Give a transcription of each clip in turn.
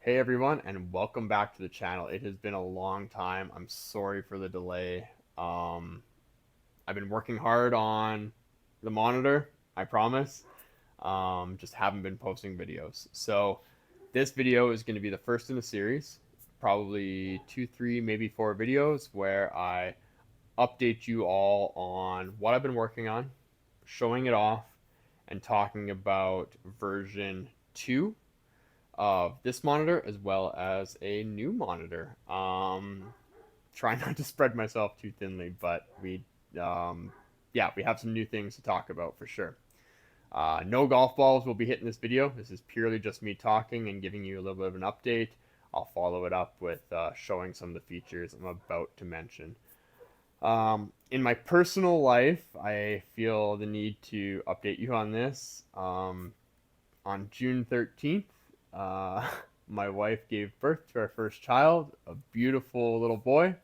Hey everyone, and welcome back to the channel. It has been a long time. I'm sorry for the delay. Um, I've been working hard on the monitor, I promise. Just haven't been posting videos. So this video is going to be the first in the series, probably two, three, maybe four videos where I update you all on what I've been working on, showing it off, and talking about version 2 of this monitor as well as a new monitor. Try not to spread myself too thinly, but um, yeah, we have some new things to talk about for sure. No golf balls will be hitting this video. This is purely just me talking and giving you a little bit of an update. I'll follow it up with showing some of the features I'm about to mention. In my personal life, I feel the need to update you on this. On June 13th, uh, my wife gave birth to our first child, a beautiful little boy,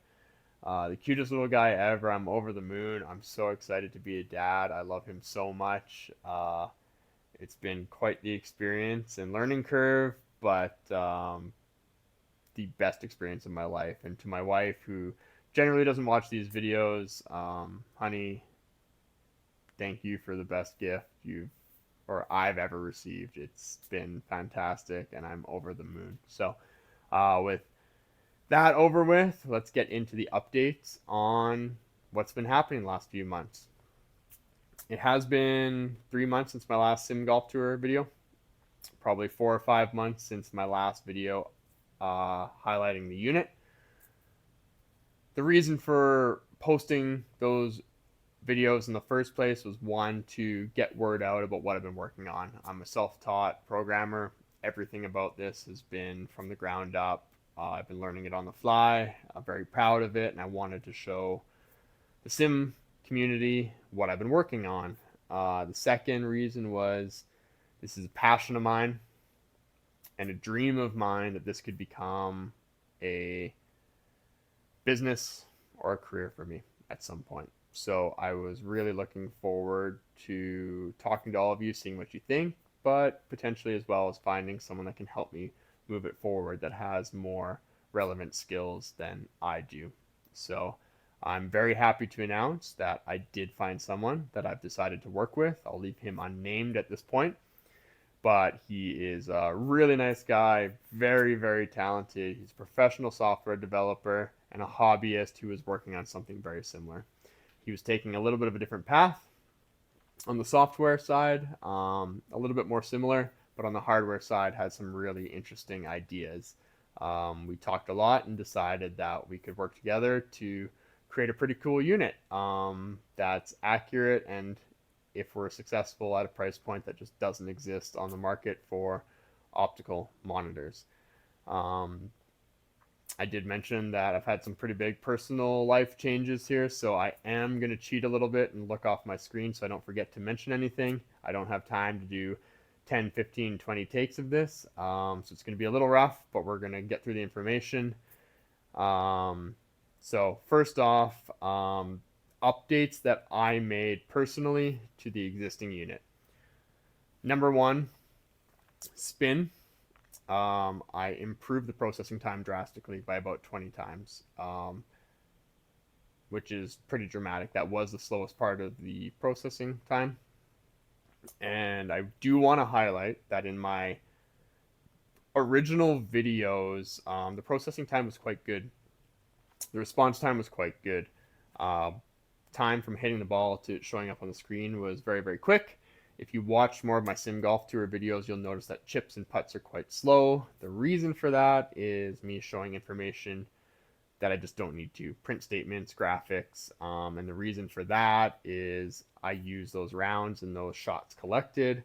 the cutest little guy ever. I'm over the moon. I'm so excited to be a dad. I love him so much. It's been quite the experience and learning curve, but the best experience of my life. And to my wife, who generally doesn't watch these videos, honey, thank you for the best gift I've ever received. It's been fantastic, and I'm over the moon. So, with that over with, let's get into the updates on what's been happening the last few months. It has been 3 months since my last Sim Golf Tour video, probably 4 or 5 months since my last video highlighting the unit. The reason for posting those videos in the first place was one, to get word out about what I've been working on. I'm a self-taught programmer. Everything about this has been from the ground up. I've been learning it on the fly. I'm very proud of it, and I wanted to show the sim community what I've been working on. The second reason was this is a passion of mine and a dream of mine that this could become a business or a career for me at some point. So I was really looking forward to talking to all of you, seeing what you think, but potentially as well as finding someone that can help me move it forward that has more relevant skills than I do. So I'm very happy to announce that I did find someone that I've decided to work with. I'll leave him unnamed at this point, but he is a really nice guy, very, very talented. He's a professional software developer and a hobbyist who was working on something very similar. He was taking a little bit of a different path on the software side, a little bit more similar, but on the hardware side had some really interesting ideas. We talked a lot and decided that we could work together to create a pretty cool unit that's accurate, and if we're successful, at a price point that just doesn't exist on the market for optical monitors. Um, I did mention that I've had some pretty big personal life changes here, so I am going to cheat a little bit and look off my screen so I don't forget to mention anything. I don't have time to do 10, 15, 20 takes of this, so it's going to be a little rough, but we're going to get through the information. So first off, updates that I made personally to the existing unit. Number one, spin. I improved the processing time drastically by about 20 times, which is pretty dramatic. That was the slowest part of the processing time. And I do want to highlight that in my original videos, the processing time was quite good. The response time was quite good. Uh, Time from hitting the ball to showing up on the screen was very, very quick. If you watch more of my Sim Golf Tour videos, you'll notice that chips and putts are quite slow. The reason for that is me showing information that I just don't need to. Print statements, graphics, and the reason for that is I use those rounds and those shots collected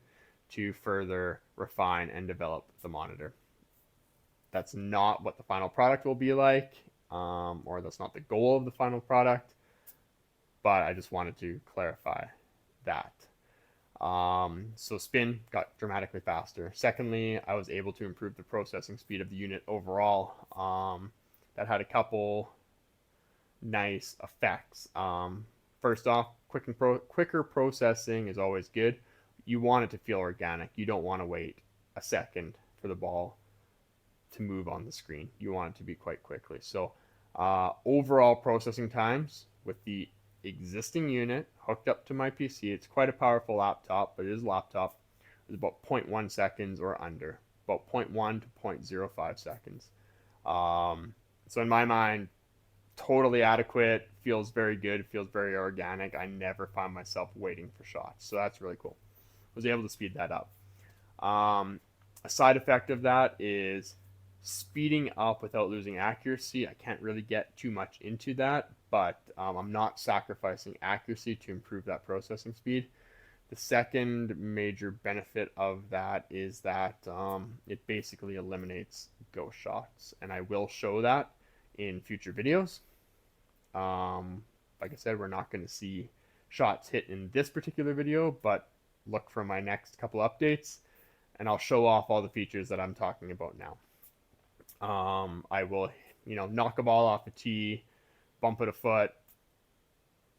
to further refine and develop the monitor. That's not what the final product will be like, or that's not the goal of the final product, but I just wanted to clarify that. So spin got dramatically faster. Secondly, I was able to improve the processing speed of the unit overall. That had a couple nice effects. First off, quicker processing is always good. You want it to feel organic. You don't want to wait a second for the ball to move on the screen. You want it to be quite quickly. So overall processing times with the existing unit hooked up to my PC, it's quite a powerful laptop, but it is a laptop, is about zero point 0.1 seconds or under, about zero point 0.1 to 0.05 seconds. So in my mind, totally adequate, feels very good, feels very organic. I never find myself waiting for shots. So that's really cool. Was able to speed that up. A side effect of that is speeding up without losing accuracy. I can't really get too much into that, but I'm not sacrificing accuracy to improve that processing speed. The second major benefit of that is that it basically eliminates ghost shots, and I will show that in future videos. Like I said, we're not going to see shots hit in this particular video, but look for my next couple updates, and I'll show off all the features that I'm talking about now. I will, knock a ball off a tee, bump it a foot.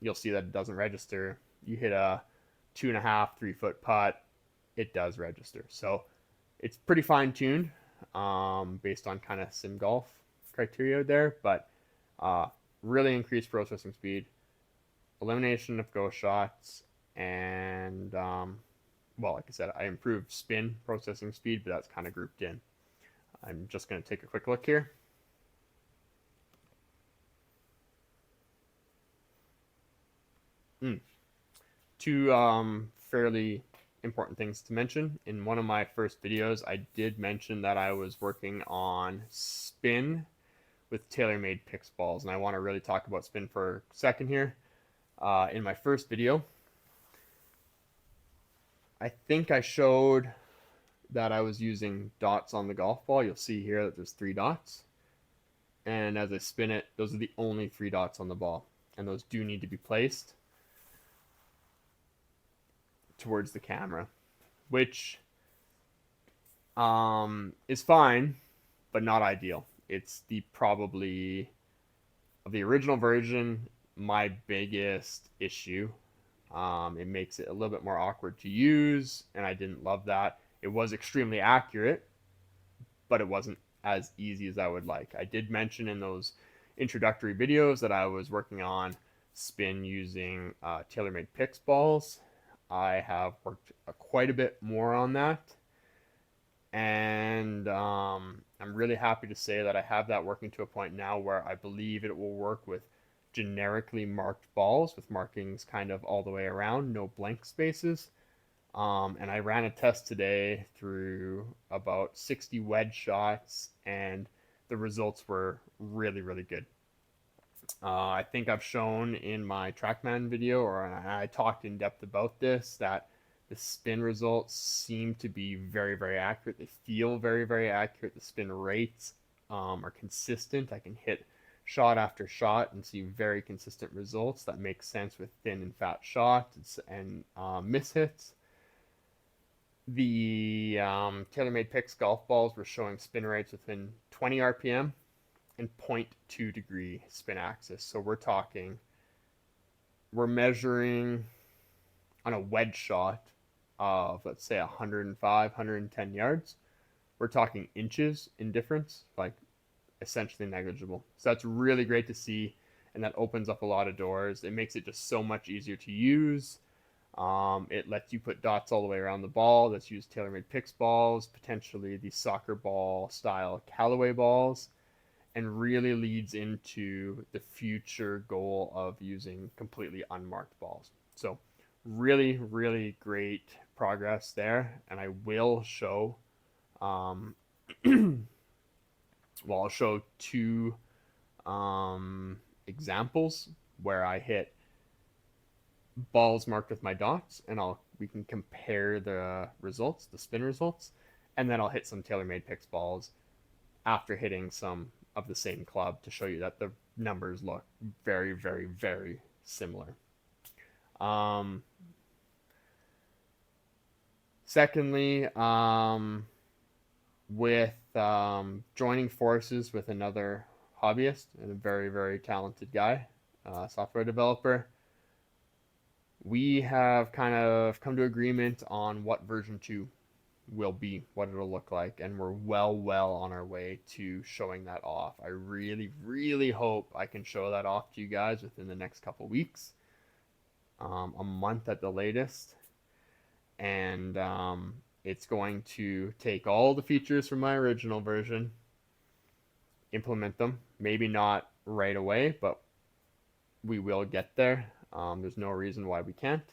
You'll see that it doesn't register. You hit a 2.5, 3 foot putt, it does register. So it's pretty fine tuned based on kind of sim golf criteria there, but really increased processing speed, elimination of ghost shots, and like I said, I improved spin processing speed, but that's kind of grouped in. I'm just going to take a quick look here. Two fairly important things to mention. In one of my first videos, I did mention that I was working on spin with TaylorMade Pix balls, and I want to really talk about spin for a second here. In my first video, I think I showed that I was using dots on the golf ball. You'll see here that there's 3 dots, and as I spin it, those are the only 3 dots on the ball, and those do need to be placed towards the camera, which is fine, but not ideal. It's probably of the original version my biggest issue. It makes it a little bit more awkward to use, and I didn't love that. It was extremely accurate, but it wasn't as easy as I would like. I did mention in those introductory videos that I was working on spin using TaylorMade Pix balls. I have worked quite a bit more on that, and I'm really happy to say that I have that working to a point now where I believe it will work with generically marked balls with markings kind of all the way around, no blank spaces. And I ran a test today through about 60 wedge shots, and the results were really, really good. I think I've shown in my TrackMan video, or I talked in depth about this, that the spin results seem to be very, very accurate. They feel very, very accurate. The spin rates are consistent. I can hit shot after shot and see very consistent results that make sense with thin and fat shots and mishits. The TaylorMade Pix golf balls were showing spin rates within 20 RPM and 0.2 degree spin axis. So we're measuring on a wedge shot of, let's say, 105, 110 yards. We're talking inches in difference, like essentially negligible. So that's really great to see, and that opens up a lot of doors. It makes it just so much easier to use. It lets you put dots all the way around the ball. Let's use TaylorMade Pix balls, potentially the soccer ball style Callaway balls, and really leads into the future goal of using completely unmarked balls. So really, really great progress there, and I will show I'll show 2 examples where I hit balls marked with my dots, and we can compare the results, the spin results, and then I'll hit some TaylorMade Pix balls after hitting some of the same club to show you that the numbers look very, very, very similar. Secondly, with joining forces with another hobbyist and a very, very talented guy, software developer, we have kind of come to agreement on what version 2 will be, what it'll look like, and we're well on our way to showing that off. I really hope I can show that off to you guys within the next couple weeks, a month at the latest, and it's going to take all the features from my original version, implement them, maybe not right away, but we will get there. There's no reason why we can't.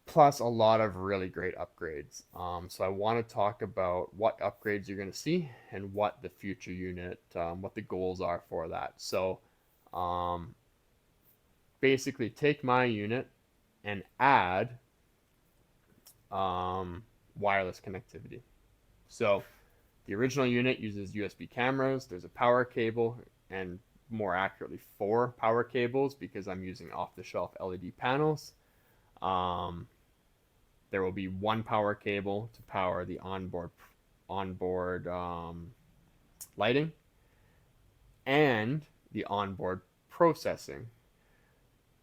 Plus a lot of really great upgrades. So I want to talk about what upgrades you're going to see and what the future unit, what the goals are for that. So um, basically take my unit and add wireless connectivity. So the original unit uses USB cameras. There's a power cable, and more accurately 4 power cables because I'm using off-the-shelf LED panels. Um, there will be 1 power cable to power the onboard lighting and the onboard processing.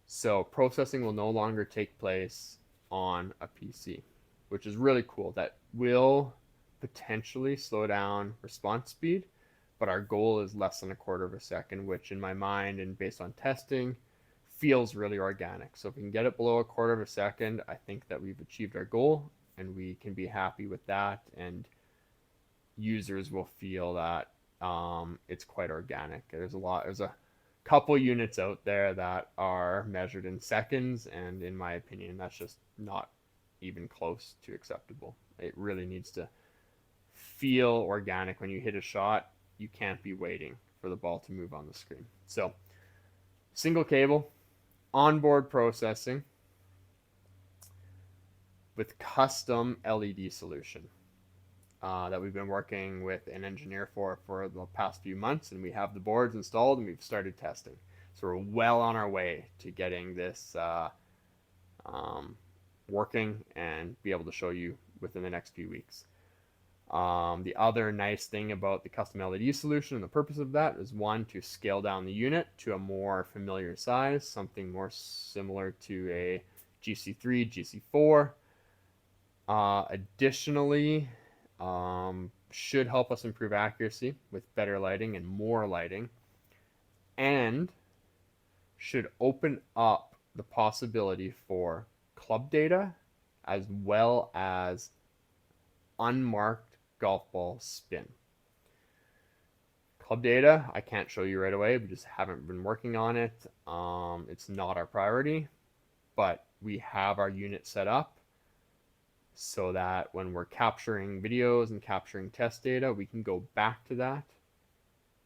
So processing will no longer take place on a PC, which is really cool. That will potentially slow down response speed, but our goal is less than a quarter of a second, which in my mind and based on testing feels really organic. So if we can get it below a quarter of a second, I think that we've achieved our goal and we can be happy with that, and users will feel that it's quite organic. There's a couple units out there that are measured in seconds, and in my opinion, that's just not even close to acceptable. It really needs to feel organic. When you hit a shot, you can't be waiting for the ball to move on the screen. So, single cable, onboard processing with custom LED solution that we've been working with an engineer for the past few months, and we have the boards installed and we've started testing. So we're well on our way to getting this working and be able to show you within the next few weeks. The other nice thing about the custom LED solution and the purpose of that is, one, to scale down the unit to a more familiar size, something more similar to a GC3, GC4. Additionally, should help us improve accuracy with better lighting and more lighting, and should open up the possibility for club data as well as unmarked golf ball spin. Club data, I can't show you right away. We just haven't been working on it. It's not our priority, but we have our unit set up so that when we're capturing videos and capturing test data, we can go back to that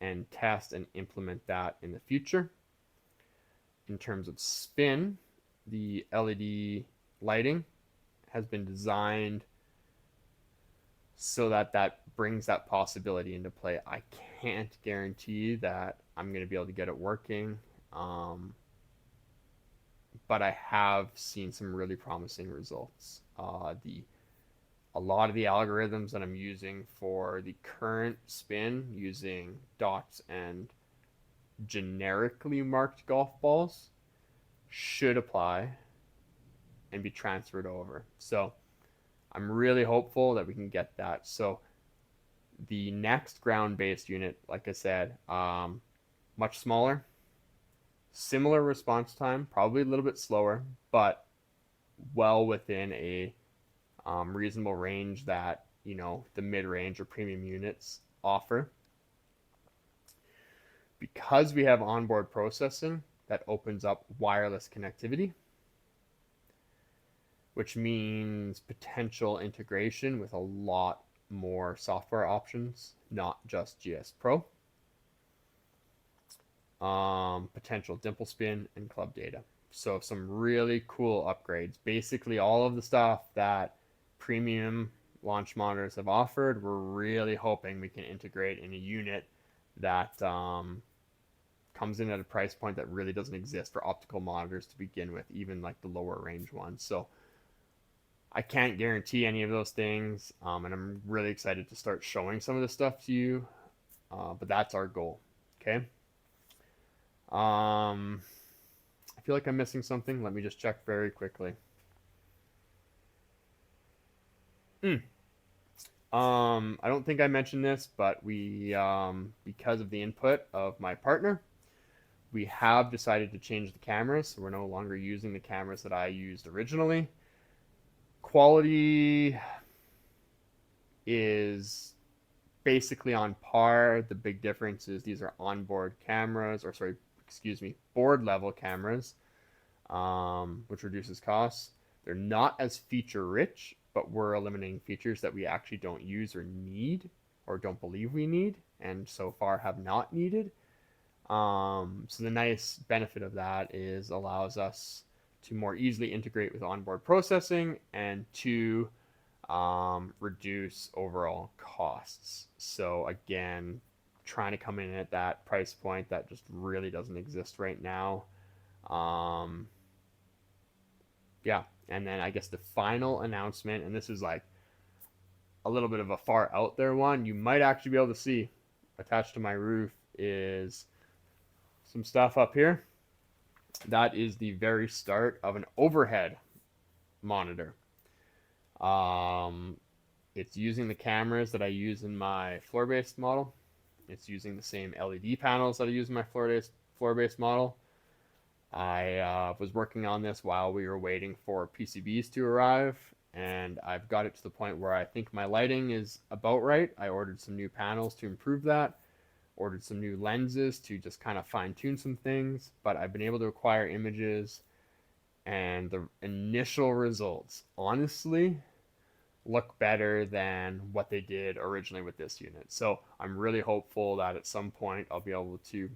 and test and implement that in the future. In terms of spin, the LED lighting has been designed so that that brings that possibility into play. I can't guarantee that I'm going to be able to get it working, but I have seen some really promising results. A lot of the algorithms that I'm using for the current spin, using dots and generically marked golf balls, should apply and be transferred over. So I'm really hopeful that we can get that. So the next ground-based unit, like I said, much smaller, similar response time, probably a little bit slower, but well within a reasonable range that, you know, the mid-range or premium units offer. Because we have onboard processing, that opens up wireless connectivity, which means potential integration with a lot more software options, not just GS Pro. Potential dimple spin and club data. So some really cool upgrades. Basically all of the stuff that premium launch monitors have offered, we're really hoping we can integrate in a unit that comes in at a price point that really doesn't exist for optical monitors to begin with, even like the lower range ones. So I can't guarantee any of those things, and I'm really excited to start showing some of this stuff to you, but that's our goal. Okay. I feel like I'm missing something. Let me just check very quickly. Mm. I don't think I mentioned this, but we, because of the input of my partner, we have decided to change the cameras. So we're no longer using the cameras that I used originally. Quality is basically on par. The big difference is these are onboard cameras, or sorry, excuse me, board level cameras, which reduces costs. They're not as feature rich, but we're eliminating features that we actually don't use or need, or don't believe we need, and so far have not needed. So the nice benefit of that is allows us to more easily integrate with onboard processing and to reduce overall costs. So again, trying to come in at that price point that just really doesn't exist right now. Um, yeah, and then I guess the final announcement, and this is like a little bit of a far out there one, you might actually be able to see attached to my roof is some stuff up here. That is the very start of an overhead monitor. Um, it's using the cameras that I use in my floor-based model. It's using the same LED panels that I use in my floor-based model. I was working on this while we were waiting for PCBs to arrive, and I've got it to the point where I think my lighting is about right. I ordered some new panels to improve that, ordered some new lenses to just kind of fine tune some things, but I've been able to acquire images, and the initial results honestly look better than what they did originally with this unit. So I'm really hopeful that at some point I'll be able to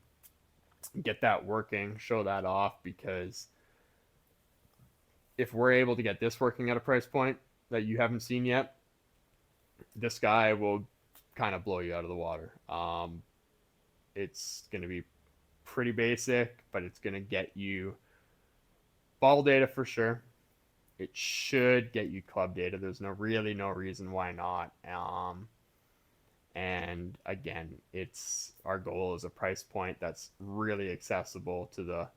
get that working, show that off, because if we're able to get this working at a price point that you haven't seen yet, this guy will kind of blow you out of the water. It's going to be pretty basic, but it's going to get you ball data for sure. It should get you club data. There's no reason why not. And again, it's our goal is a price point that's really accessible to the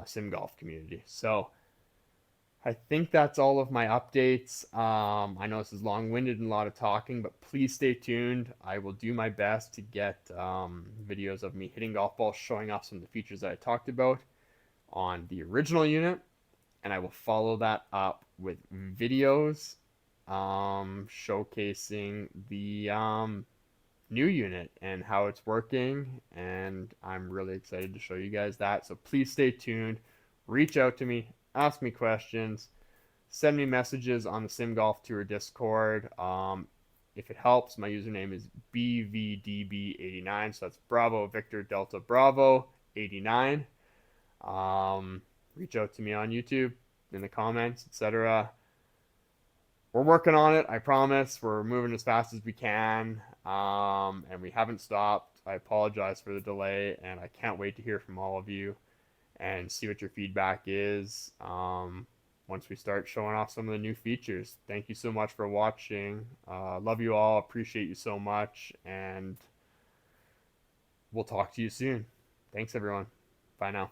sim golf community. So I think that's all of my updates. I know this is long-winded and a lot of talking, but please stay tuned. I will do my best to get videos of me hitting golf balls, showing off some of the features that I talked about on the original unit, and I will follow that up with videos showcasing the new unit and how it's working. And I'm really excited to show you guys that. So please stay tuned. Reach out to me, ask me questions, send me messages on the Sim Golf Tour Discord. If it helps, my username is BVDB89. So that's Bravo Victor Delta Bravo 89. Reach out to me on YouTube in the comments, etc. We're working on it. I promise. We're moving as fast as we can, and we haven't stopped. I apologize for the delay, and I can't wait to hear from all of you and see what your feedback is once we start showing off some of the new features. Thank you so much for watching. Love you all. Appreciate you so much, and we'll talk to you soon. Thanks, everyone. Bye now.